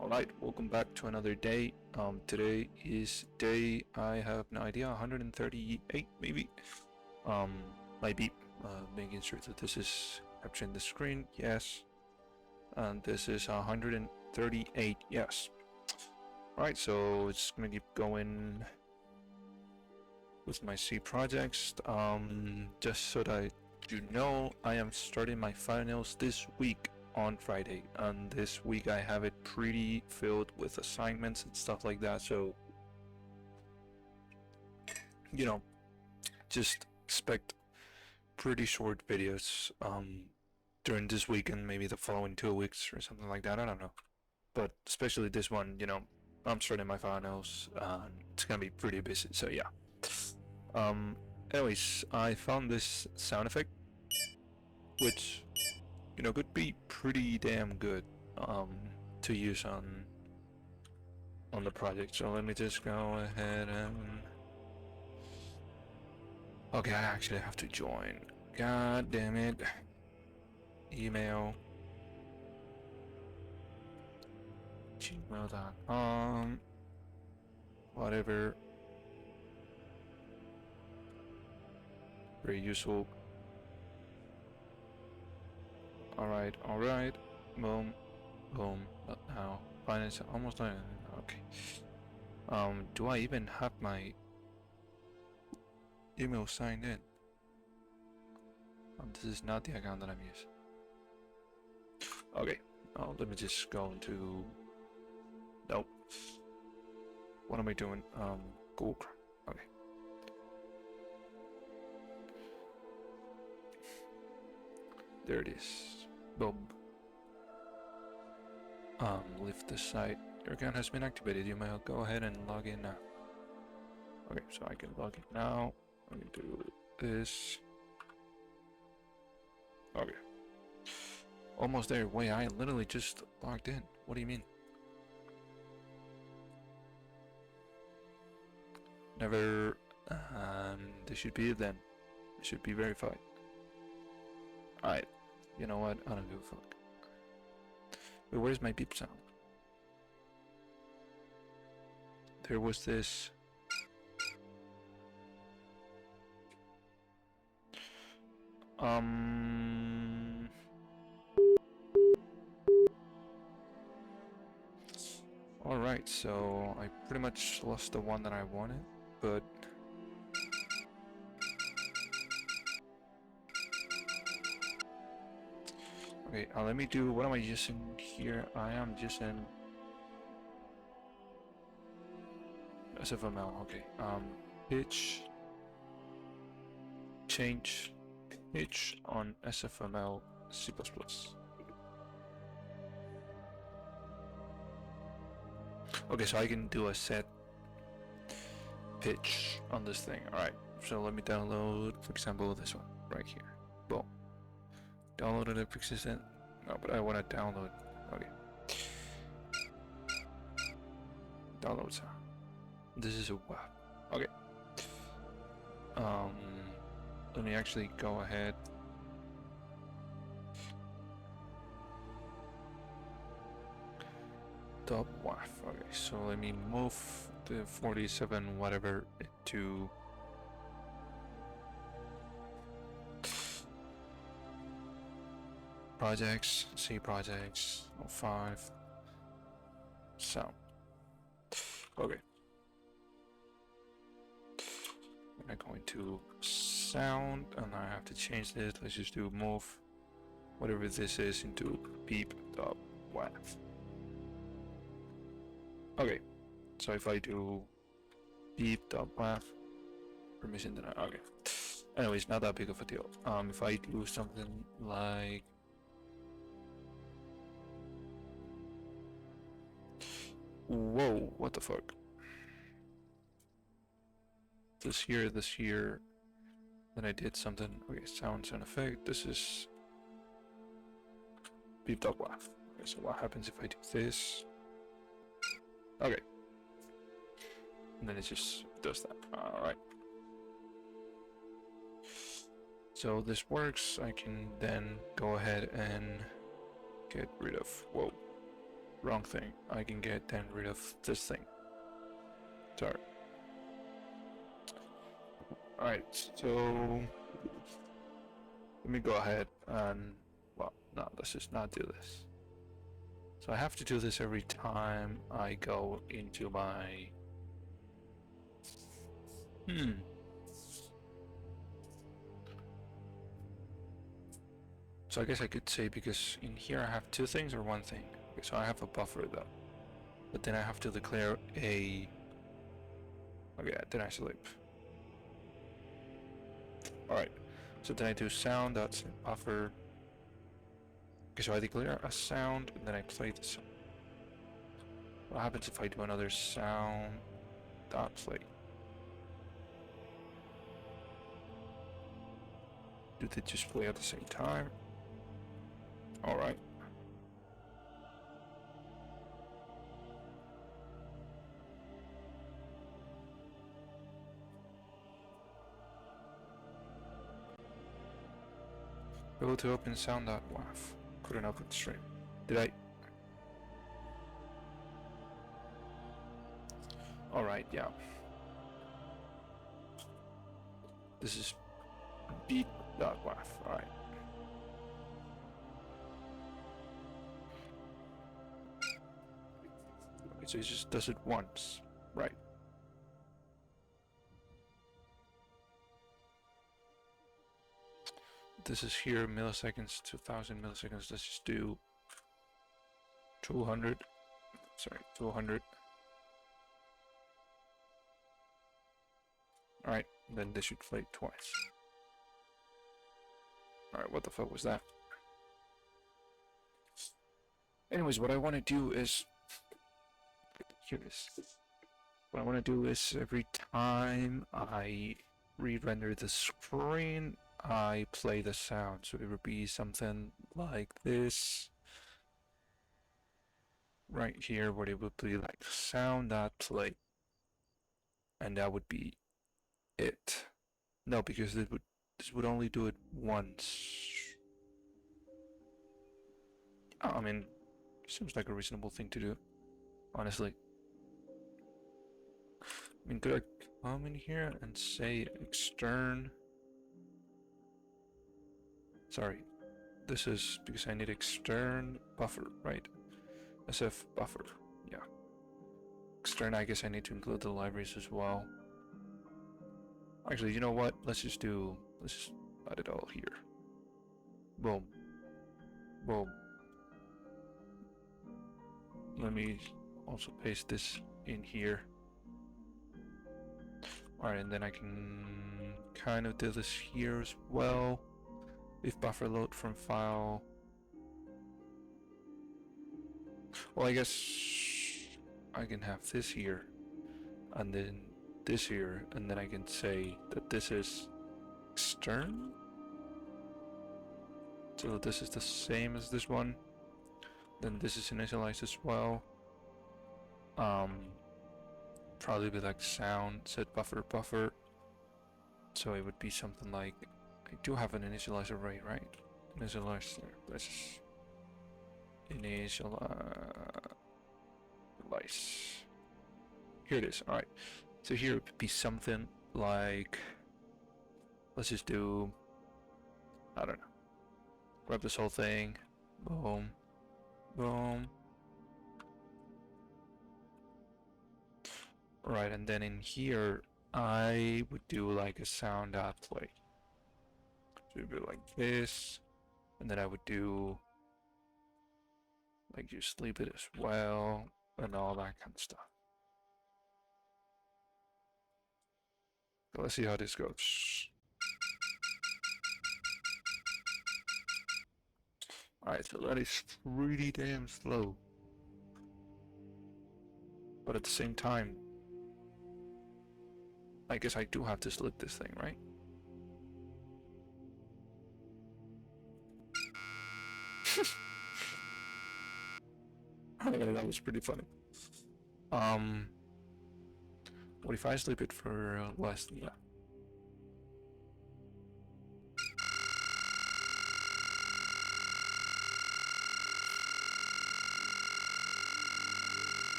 Alright, welcome back to another day. Today is day, I have no idea, 138 maybe. Um, my beep, making sure that this is capturing the screen, yes. And this is 138, yes. Alright, so it's gonna keep going with my C projects. Just so that you know, I am starting my finals this week on Friday, and this week I have it pretty filled with assignments and stuff like that, so you know, just expect pretty short videos during this week and maybe the following 2 weeks or something like that. I don't know, but especially this one, I'm starting my finals and it's gonna be pretty busy, so yeah. um Anyways, I found this sound effect which could be pretty damn good um to use on the project. So let me just go ahead and okay, I actually have to join. God damn it. Email gmail.com whatever. Very useful. Alright, alright. Boom, boom. But now finance almost done. Okay. Do I even have my email signed in? This is not the account that I'm using. Okay. Let me just go into. Nope. What am I doing? Google Chrome. Okay. There it is. Boom. Leave the site. Your account has been activated. You may go ahead and log in now. Okay, so I can log in now. Let me do this. Okay. Almost there. Wait, I literally just logged in. What do you mean? Never. This should be it then. It should be verified. Alright. You know what? I don't give a fuck. Wait, where's my beep sound? There was this. Alright, so I pretty much lost the one that I wanted, but okay, let me do, what am I using here? I am using SFML, okay. Pitch, change pitch on SFML C++. Okay, so I can do a set pitch on this thing. Alright, so let me download, for example, this one right here. Boom. Downloaded it, fixes it. No, but I want to download. Okay. Download sound. This is a web. Okay. Let me actually go ahead. Top WAF. Okay, so let me move the 47 whatever to projects, C projects, 05 sound. Okay. I'm going to sound and I have to change this. Let's just do move whatever this is into beep.waf. Okay, so if I do beep.waf, permission denied. Okay. Anyways, not that big of a deal. If I do something like whoa, what the fuck? This here, then I did something. Okay, sound effect. This is beep.waf. Okay, so what happens if I do this? Okay. And then it just does that. Alright. So this works. I can then go ahead and get rid of, whoa, wrong thing. I can get then rid of this thing. Sorry. Alright, so let me go ahead and, well, no, let's just not do this. So I have to do this every time I go into my, So I guess I could say, because in here I have two things or one thing. Okay, so I have a buffer though. But then I have to declare a, okay, then I sleep. Alright, so then I do sound, that's a buffer. Okay, so I declare a sound and then I play the sound. What happens if I do another sound dot play? Do they just play at the same time? Alright. Go to open sound.waf. Couldn't open stream. Did I? Alright, yeah. This is beat.waf. Alright. Okay, so he just does it once. Right. This is here, milliseconds to 1000 milliseconds. Let's just do 200. Sorry, 200. Alright, then this should play twice. Alright, what the fuck was that? Anyways, what I want to do is... Here it is. What I want to do is every time I re-render the screen, I play the sound. So it would be something like this. Right here, what it would be like sound.play. And that would be it. No, because this would only do it once. I mean, seems like a reasonable thing to do, honestly. I mean, could I come in here and say extern? Sorry, this is because I need extern buffer, right? SF buffer, yeah. Extern, I guess I need to include the libraries as well. Actually, you know what? Let's just add it all here. Boom. Boom. Let me also paste this in here. Alright, and then I can kind of do this here as well. If buffer load from file. Well, I guess I can have this here, and then this here, and then I can say that this is extern. So this is the same as this one. Then this is initialized as well. Probably be like sound set buffer. So it would be something like, I do have an initialize array, right? Initialize, let's initialize. Here it is. All right. So here it would be something like, let's just do, I don't know. Grab this whole thing. Boom. Boom. Right, and then in here, I would do like a sound play. So it would be like this, and then I would do like you sleep it as well, and all that kind of stuff. So let's see how this goes. Alright, so that is pretty damn slow. But at the same time, I guess I do have to slip this thing, right? That was pretty funny. What if I sleep it for less than that?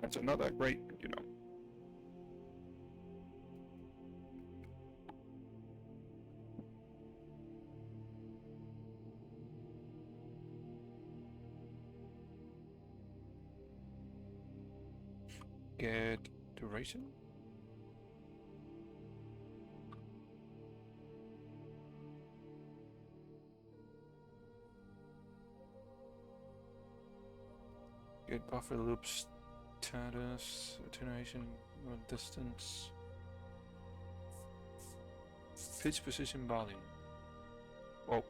That's not that great, you know. Get duration. Get buffer loops status, attenuation, distance, pitch position volume. Well,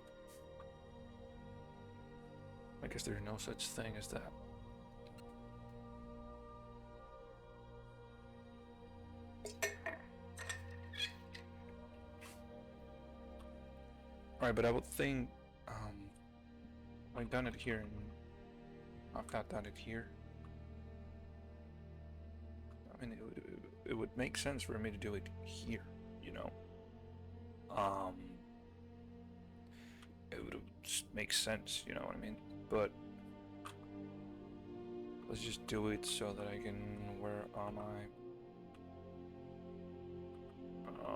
I guess there's no such thing as that. Alright, but I would think I've done it here and I've not done it here. I mean, it would make sense for me to do it here, you know. It would just make sense, you know what I mean? But let's just do it so that I can, where am I?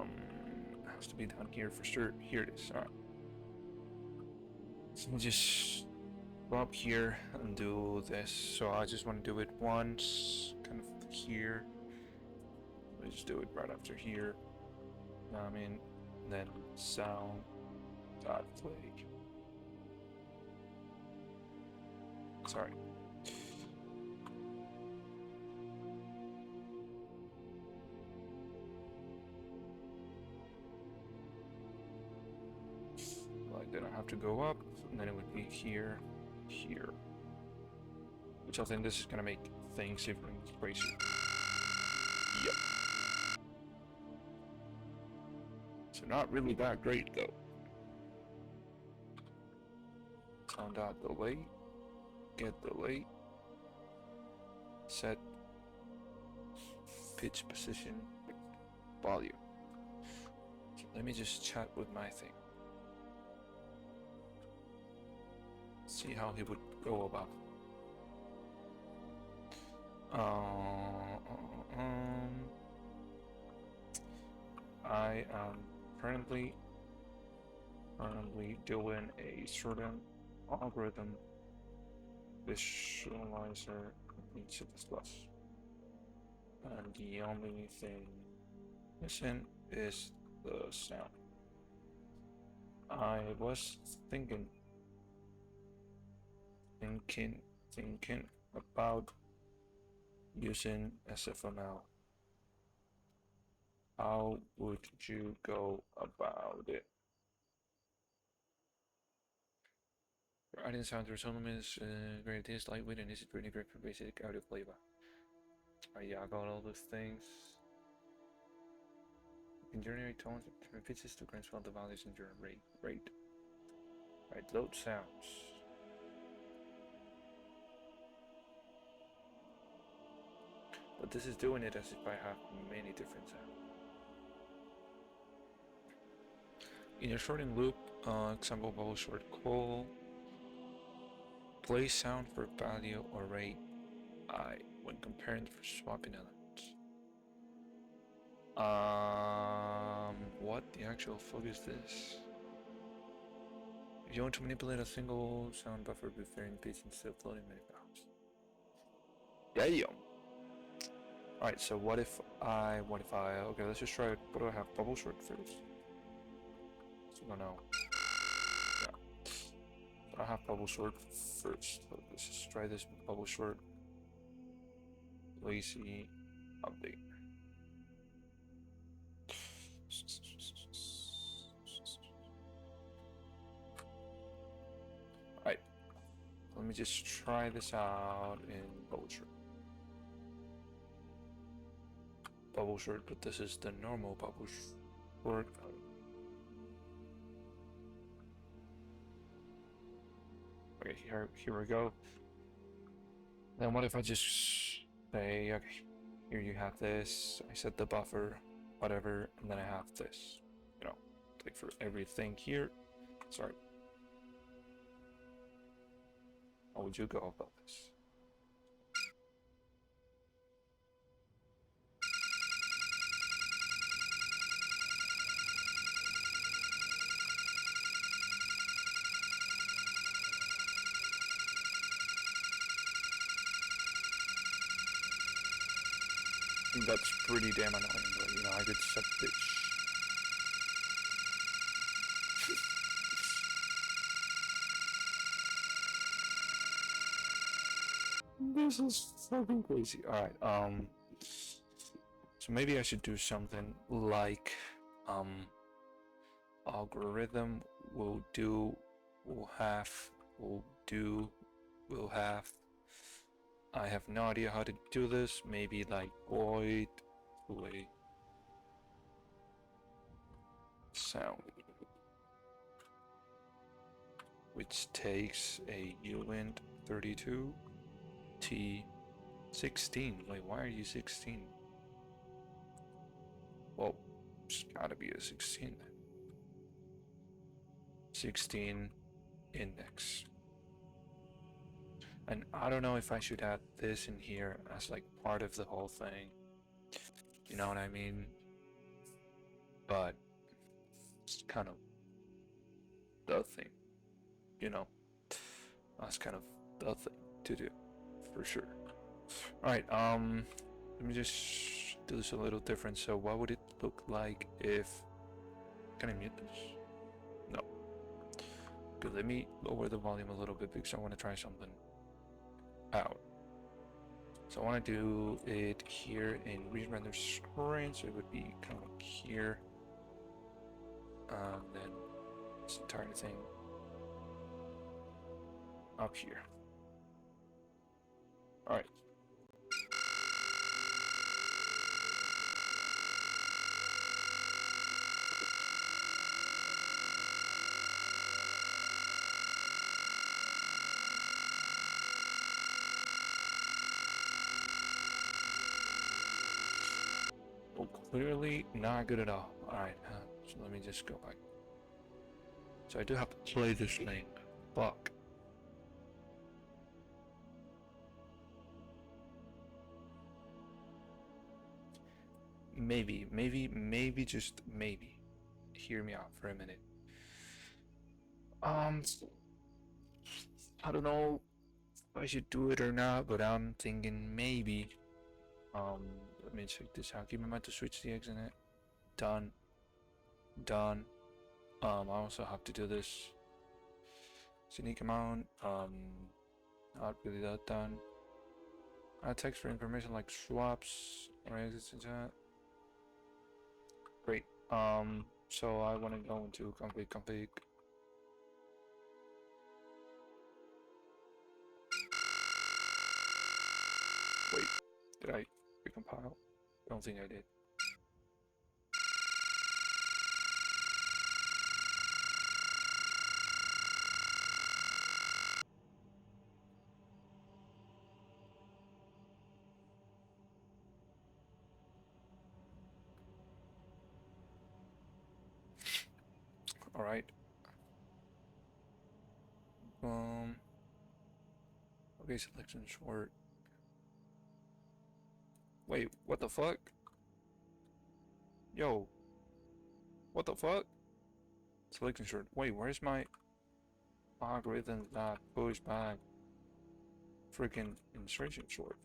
It has to be down here for sure. Here it is. Alright. So we'll just go up here and do this. So I just want to do it once, kind of here. Let's just do it right after here. I mean, then sound dot play. Sorry. Like, then I have to go up, and then it would be here, here. Which I think this is gonna make things even crazier. Yep. So not really that great though. Sound out delay. Get delay. Set pitch position volume. So let me just chat with my thing. See how he would go about it. I am currently doing a certain algorithm visualizer in C++, and the only thing missing is the sound. I was thinking about using SFML. How would you go about it? Adding sound through Solomon is very taste lightweight and is pretty great for basic audio playback. Yeah, I got all those things. You can generate tones and pitches to transfer the values in your rate. Right, load sounds. But this is doing it as if I have many different sounds. In your sorting loop, example bubble sort call, play sound for value or rate I when comparing for swapping elements. What the actual fuck is this? If you want to manipulate a single sound buffer with varying pitch instead of floating many values. Damn. Alright, so what if I, okay, let's just try it. What do I have? Bubble sort first? So no. Yeah. So I have bubble sort first. So let's just try this bubble sort. Lazy update. Alright. Let me just try this out in bubble sort. Bubble sort, but this is the normal bubble sort. Okay, here we go. Then what if I just say, okay, here you have this, I set the buffer, whatever, and then I have this, you know, like for everything here. Sorry. How would you go about this? think that's pretty damn annoying, but you know, I could set bitch. This is fucking crazy. Alright, so maybe I should do something like, algorithm will do, will have, will do, will have. I have no idea how to do this. Maybe like void, wait, sound, which takes a uint 32 t 16. Wait, why are you 16? Well, it's gotta be a 16 then. 16 index. And I don't know if I should add this in here as like part of the whole thing. You know what I mean? But it's kind of the thing, you know? That's kind of the thing to do, for sure. Alright, let me just do this a little different. So what would it look like if... Can I mute this? No. Good, let me lower the volume a little bit because I want to try something out. So I want to do it here in re-render screen, so it would be kind of like here. Then this entire thing up here. Alright. Well, clearly not good at all. Alright, so let me just go back. So I do have to play this thing. Fuck. Maybe, just maybe. Hear me out for a minute. I don't know if I should do it or not, but I'm thinking maybe. Let me check this out. Keep in mind to switch the exit. Done. Done. I also have to do this. Unique amount. Not really that done. Add text for information like swaps or exits and that. Great. So I want to go into config. Wait, did I recompile? I don't think I did. All right. Okay, selection short. Wait, what the fuck? Yo, what the fuck? Selection short. Wait, where's my algorithm that push back freaking insertion short?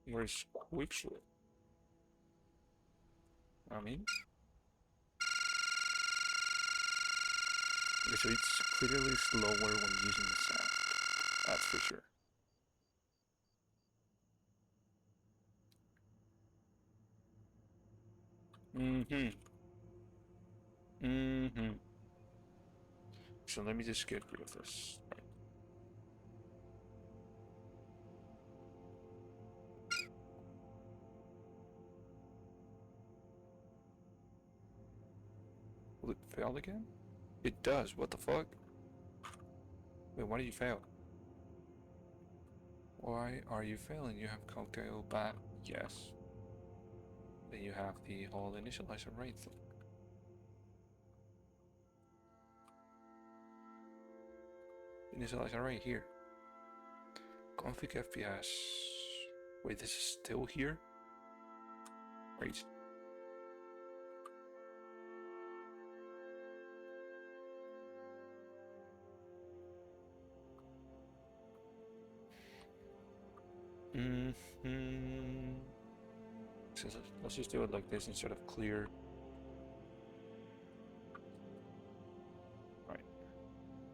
Where's quick short? I mean, okay, so it's clearly slower when using the sound. That's for sure. So let me just get rid of this. Right. Will it fail again? It does. What the fuck? Wait, why did you fail? Why are you failing? You have cocktail bat. Yes. Then you have the whole initializer right thing. Initializer right here. Config FPS. Wait, this is still here? Wait. Mm-hmm. So let's just do it like this instead of clear.